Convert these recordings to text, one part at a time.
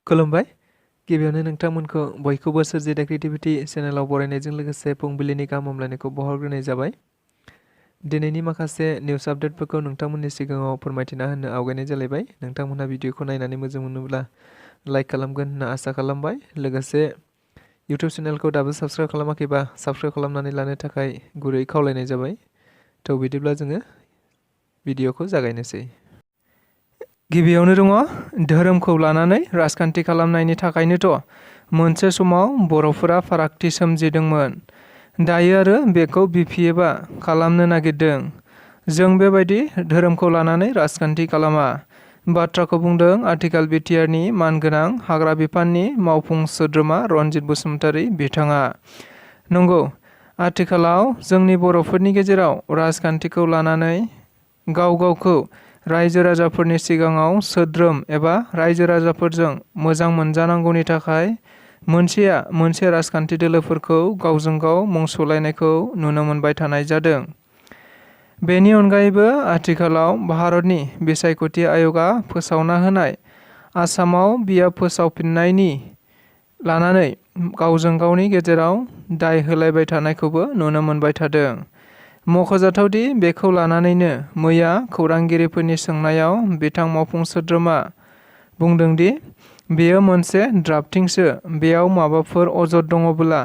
खुलुमबाय। गिबियावनो नोंथांमोनखौ बयखौबो सोरजिदा क्रिएटिभिटी चेनेलाव बरायनायजों लोगोसे फुंबिलिनि गाहाम हामलायनायखौ बावहरग्रोनाय जाबाय। दिनैनि माखासे निउस आपडेटफोरखौ नोंथांमोननि सिगाङाव फोरमायथिना होनो आवगायनाय जालायबाय। नोंथांमोनहा भिडिअखौ नायनानै मोजां मोनोब्ला लाइक खालामगोन होनना आसा खालामबाय। लोगोसे इउटिउब चेनेलखौ दाबो साबस्क्राइब खालामाखैबा साबस्क्राइब खालामनानै लानो थाखाय गुरै खावलायनाय जाबाय। थ' बिदिब्ला जोङो भिडिअखौ जागायनोसै। गिबियावनो दङ धोरोमखौ लानानै राजखान्थि खालामनायनि थाखायनोथ' मोनसे समाव बर'फोरा फारागथि सोमजिदोंमोन। दायो आरो बेखौ बिफिएबा खालामनो नागिरदों। जों बेबायदि धोरोमखौ लानानै राजखान्थि खालामा। बाथ्राखौ बुंदों आथिखाल बिटिआरनि मानगोनां हाग्रा बिफाननि मावफुं सोद्रोमा रनजित बसुमतारी बिथाङा। नंगौ, आथिखालाव जोंनि बर'फोरनि गेजेराव राजखान्थिखौ लानानै गावखौ रायजो राजाफोरनि सिगाङाव सोद्रोम एबा रायजो राजाफोरजों मोजां मोनजानांगौनि थाखाय मोनसेया मोनसे राजखान्थि दोलोफोरखौ गावजों गाव मुंसुलायनायखौ नुनो मोनबाय थानाय जादों। बेनि अनगायैबो आथिखालाव भारतनि बिसायख'थि आय'गआ फोसावना होनाय आसामाव बियाब फोसावफिननायनि लानानै गावजों गावनि गेजेराव दाय होलायबाय थानायखौबो नुनो मोनबाय थादों। मख'जाथावदि बेखौ लानानैनो मैया खौरांगिरिफोरनि सोंनायाव बिथां मावफुं सोद्रोमा बुंदोंदि बेयो मोनसे ड्राफ्टिंसो, बेयाव माबाफोर अजद दङब्ला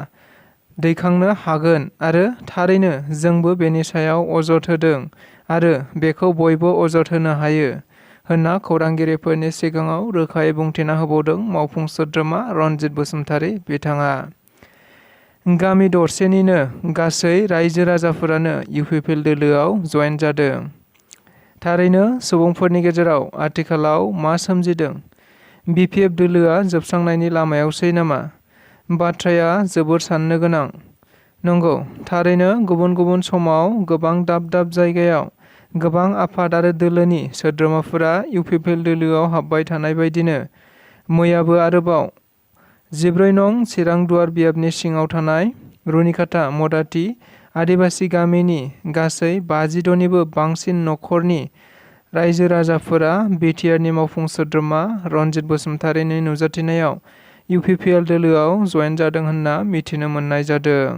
दैखांनो हागोन आरो थारैनो जोंबो बेनि सायाव अजद होदों आरो बेखौ बयबो अजद होनो हायो होनना खौरांगिरिफोरनि सिगाङाव रोखायै बुंथिना होबावदों मावफुं सोद्रोमा रनजित बसुमतारी बिथाङा। गामि दरसेनिनो गासै रायजो राजाफोरानो इउपिपिएल दोलोआव जयेन जादों। थारैनो सुबुंफोरनि गेजेराव आथिखालाव मा सोमजिदों? बिपिएफ दोलोआ जोबस्रांनायनि लामायावसै नामा? बाथ्राया जोबोर साननो गोनां। नंगौ, थारैनो गुबुन गुबुन समाव गोबां दाब दाब जायगायाव गोबां आफाद आरो दोलोनि सोद्रोमाफोरा इउपिपिएल दोलोआव हाबबाय थानाय बायदिनो मैयाबो आरोबाव 14 नं चिरां दुवार बियाबनि सिङाव थानाय रुनिखाता मदाति आदिबासि गामिनि गासै 56 निबो बांसिन नखरनि रायजो राजाफोरा बिटिआरनि मावफुं सोद्रोमा रनजित बसुमतारीनि नुजाथिनायाव इउपिपिएल दोलोआव जयेन जादों होनना मिथिनो मोननाय जादों।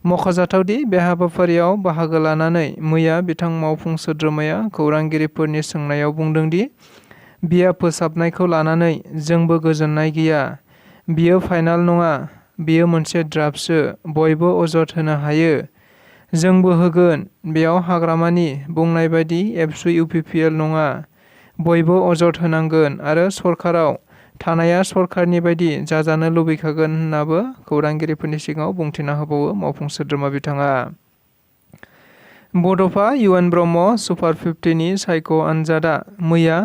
मख'जाथावदि बे हाबाफारियाव बाहागो लानानै मैया बिथां मावफुं सोद्रोमाया खौरांगिरिफोरनि सोंनायाव बुंदोंदि बियाब फोसाबनायखौ लानानै जोंबो गोजोननाय गैया। बियो फाइनाल नङा, बियो मोनसे ड्राफ्टसो, बयबो अजद होनो हायो। जोंबो होगोन। बेयाव हाग्रामानि बुंनाय बायदि एबसु इउपिपिएल नङा। बयबो अजद होनांगोन आरो सरकाराव थानाया सरकारनि बायदि जाजानो लुबैखागोन होननाबो खौरांगिरिफोरनि सिगाङाव बुंथिना होबावो मावफुं सोद्रोमा बिथाङा। बड'फा इउएन ब्रह्म सुपार 50नि सायख' आनजादआ मैया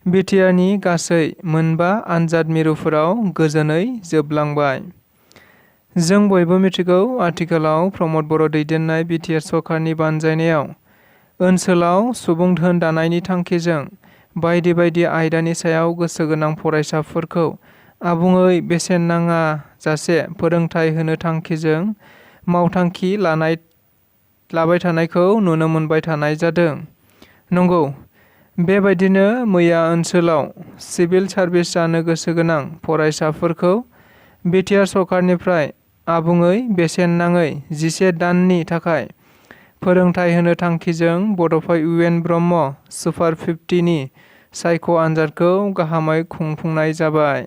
बिटिआरनि गासै मोनबा आनजाद मिरुफोराव गोजोनै जोबलांबाय। जों बयबो मिथिगौ आथिखालाव प्रमद बर' दैदेननाय बिटिआर सरकारनि बानजायनायाव ओनसोलाव सुबुं धोन दानायनि थांखिजों बायदि बायदि आयदानि सायाव गोसो गोनां फरायसाफोरखौ आबुङै बेसेन नाङा जासे फोरोंथाय होनो थांखिजों मावथांखि लाबाय थानायखौ नुनो मोनबाय थानाय जादों। नंगौ, बेबायदिनो मैया ओनसोलाव सिभिल सार्भिस जानो गोसो गोनां फरायसाफोरखौ बिटिआर सरकारनिफ्राय आबुङै बेसेन नाङै 11 दाननि थाखाय फोरोंथाय होनो थांखिजों बड'फा इउएन ब्रह्म सुपार 50नि सायख' आनजादखौ गाहामै खुंफुंनाय जाबाय।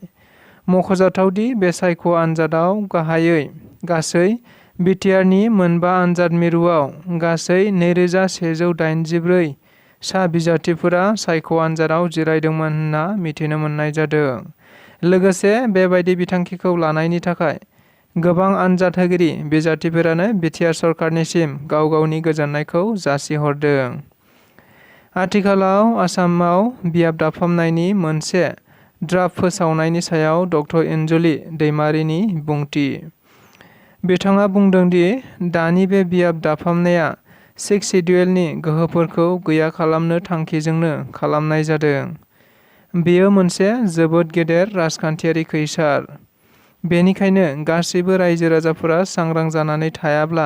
मख'जाथावदि बे सायख' आनजादाव गाहायै गासै बिटिआरनि मोनबा आनजाद मिरुआव गासै 2184 सा बिजाथिफोरा सायख' आनजादाव जिरायदोंमोन होनना मिथिनो मोननाय जादों। लोगोसे बेबायदि बिथांखिखौ लानायनि थाखाय गोबां आनजाद होगिरि बिजाथिफोरानो बिटिआर सरकारनिसिम गाव गावनि गोजोननायखौ जासिहरदों। आथिखालाव आसामाव बियाब दाफामनायनि मोनसे ड्राफ्ट फोसावनायनि सायाव डक्टर इन्जलि दैमारिनि बुंथि। बिथाङा बुंदोंदि दानि बे बियाब दाफामनाया 6 सिडिउलनि गोहोफोरखौ गैया खालामनो थांखिजोंनो खालामनाय जादों। बेयो मोनसे जोबोद गेदेर राजखान्थियारि खैसार। बेनिखायनो गासैबो रायजो राजाफोरा सांग्रां जानानै थायाब्ला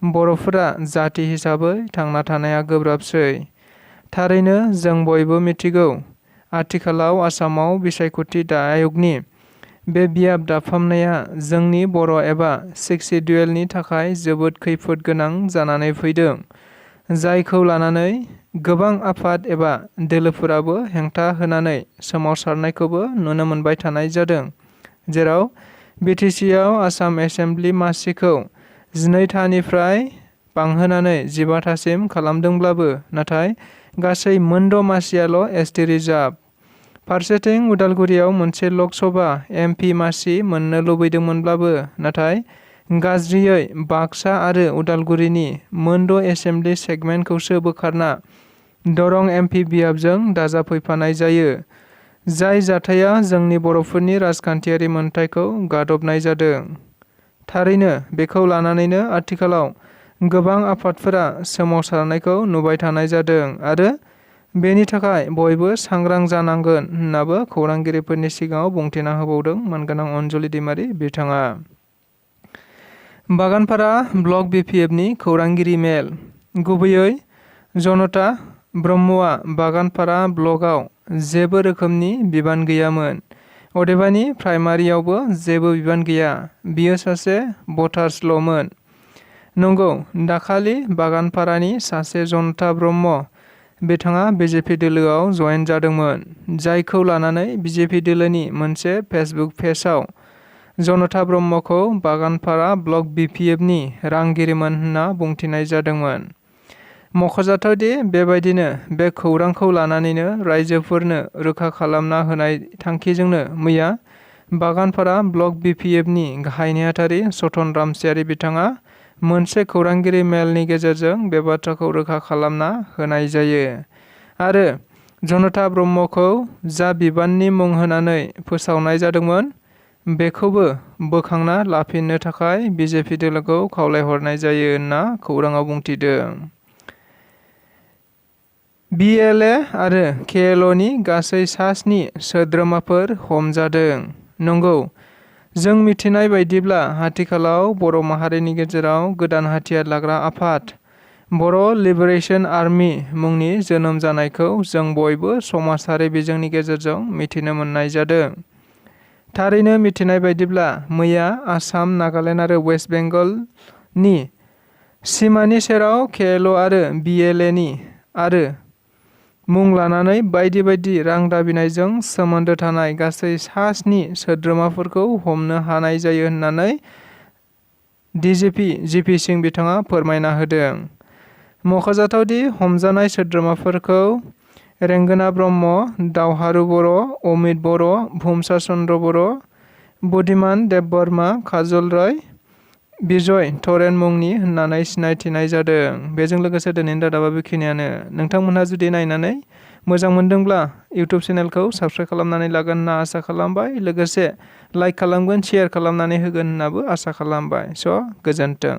बर'फोरा जाथि हिसाबै थांना थानाया गोब्राबसै। थारैनो जों बयबो मिथिगौ आथिखालाव आसामाव बिसायख'थि आय'गनि बे बियाब दाफामनाया जोंनि बर' एबा सेक्सुयेलनि थाखाय जोबोद खैफोद गोनां जानानै फैदों, जायखौ लानानै गोबां आफाद एबा दोलोफोराबो हेंथा होनानै सोमावसारनायखौबो नुनो मोनबाय थानाय जादों। जेराव बिटिसिआव आसाम एसेम्बलि मासिखौ 12थानिफ्राय बांहोनानै 15थासिम खालामदोंब्लाबो नाथाय गासै मोनद' मासियाल' एसटि रिजार्भ। फारसेथिं उदालगुरियाव मोनसे लक सभा एमपि मासि मोननो लुबैदोंमोनब्लाबो नाथाय गाज्रियै बाक्सा आरो उदालगुरिनि मोनद' एसेम्बलि सेगमेन्टखौसो बोखारना दरं एमपि बियाबजों दाजाबफैफानाय जायो। जाय जाथाया जोंनि बर'फोरनि राजखान्थियारि मोन्थाइखौ गादबनाय जादों। थारैनो बेखौ लानानैनो आथिखालाव गोबां आफादफोरा सोमावसारनायखौ नुबाय थानाय जादों आरो बेनि थाखाय बयबो सांग्रां जानांगोन होन्नाबो खौरांगिरिफोरनि सिगाङाव बुंथिना होबावदों मानगोनां अनजलि दैमारि बिथाङा। बागानपारा ब्लक बिपिएफनि खौरांगिरि मेल। गुबैयै जनता ब्रह्मआ बागानपारा ब्लकआव जेबो रोखोमनि बिबान गैयामोन। अदेबानि प्राइमारियावबो जेबो बिबान गैया। बियो सासे भटार्सल'मोन। नंगौ, दाखालि बागानपारानि सासे जनता ब्रह्म बिथाङा बिजेपि दोलोआव जयेन जादोंमोन। जायखौ लानानै बिजेपि दोलोनि मोनसे फेसबुक पेजआव जनता ब्रह्मखौ बागानपारा ब्लक बिपिएफनि रांगिरिमोन होनना बुंथिनाय जादोंमोन। मख'जाथावदि बेबायदिनो बे खौरांखौ लानानैनो रायजोफोरनो रोखा खालामना होनाय थांखिजोंनो मैया बागानपारा ब्लक बिपिएफनि गाहाय नेहाथारि सतन रामसियारि बिथाङा मोनसे खौरांगिरि मेलनि गेजेरजों बे बाथ्राखौ रोखा खालामना होनाय जायो। आरो जनता ब्रह्मखौ जा बिबाननि मुं होनानै फोसावनाय जादोंमोन बेखौबो बोखांना लाफिननो थाखाय बिजेपि दोलोखौ खावलायहरनाय जायो होनना खौराङाव बुंथिदों। बिएलए आरो केएलअनि गासै सा-7 सोद्रोमाफोर हमजादों। नंगौ, जों मिथिनाय बायदिब्ला आथिखालाव बर' माहारिनि गेजेराव गोदान हाथियार लाग्रा आफाद बर' लिबारेशन आर्मी मुंनि जोनोम जानायखौ जों बयबो समाजारि बिजोंनि गेजेरजों मिथिनो मोननाय जादों। थारैनो मिथिनाय बायदिब्ला मैया आसाम, नागालेण्ड आरो वेस्ट बेंगलनि सिमानि सेराव केएलअ आरो बिएलएनि आरो मुं लानानै बायदि बायदि रां दाबिनायजों सोमोन्दो थानाय गासै सा-7 सोद्रोमाफोरखौ हमनो हानाय जायो होननानै डिजिपि जिपि सिं बिथाङा फोरमायना होदों। मख'जाथावदि हमजानाय सोद्रोमाफोरखौ रेंगोना ब्रह्म, दावहारु बर', अमित बर', भुमसा चन्द्र बर', बुद्धिमान देब बर्मा, काजल रय, बिजय तरेन मुंनि होननानै सिनायथिनाय जादों। बेजों लोगोसे दिनैनि रादाबा बेखिनियानो। नोंथांमोनहा जुदि नायनानै मोजां मोनदोंब्ला इउटुब चेनेलखौ साबस्क्राइब खालामनानै लागोन होनना आसा खालामबाय। लोगोसे लाइक खालामगोन, शेयार खालामनानै होगोन होननाबो आसा खालामबाय। स' गोजोन्थों।